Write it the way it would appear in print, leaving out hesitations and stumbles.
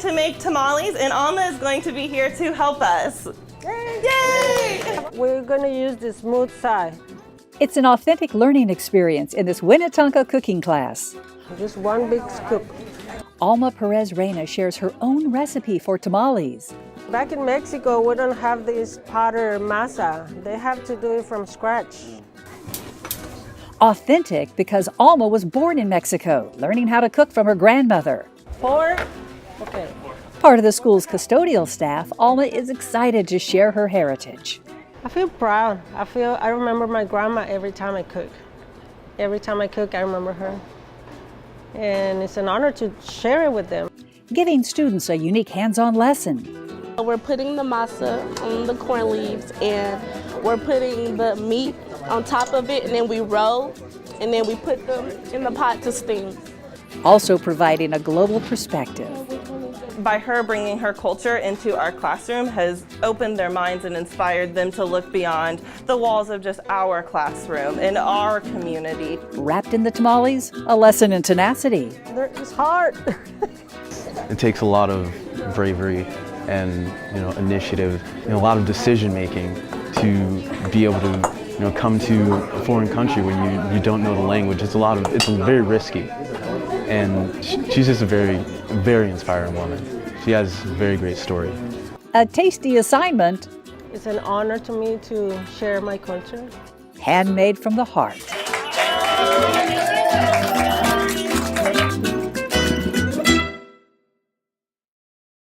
to make tamales, and Alma is going to be here to help us. Yay! We're going to use the smooth side. It's an authentic learning experience in this Winnetonka cooking class. Just one big scoop. Alma Perez-Reyna shares her own recipe for tamales. Back in Mexico, we don't have this powder masa. They have to do it from scratch. Authentic because Alma was born in Mexico, learning how to cook from her grandmother. 4? Okay. Part of the school's custodial staff, Alma is excited to share her heritage. I feel proud. I remember my grandma every time I cook. Every time I cook, I remember her. And it's an honor to share it with them. Giving students a unique hands-on lesson. We're putting the masa on the corn leaves, and we're putting the meat on top of it, and then we roll, and then we put them in the pot to steam. Also providing a global perspective. By her bringing her culture into our classroom has opened their minds and inspired them to look beyond the walls of just our classroom and our community. Wrapped in the tamales, a lesson in tenacity. It's hard. It takes a lot of bravery and initiative and a lot of decision making to be able to come to a foreign country when you don't know the language. It's very risky. And she's just a very, very inspiring woman. She has a very great story. A tasty assignment. It's an honor to me to share my culture. Handmade from the heart.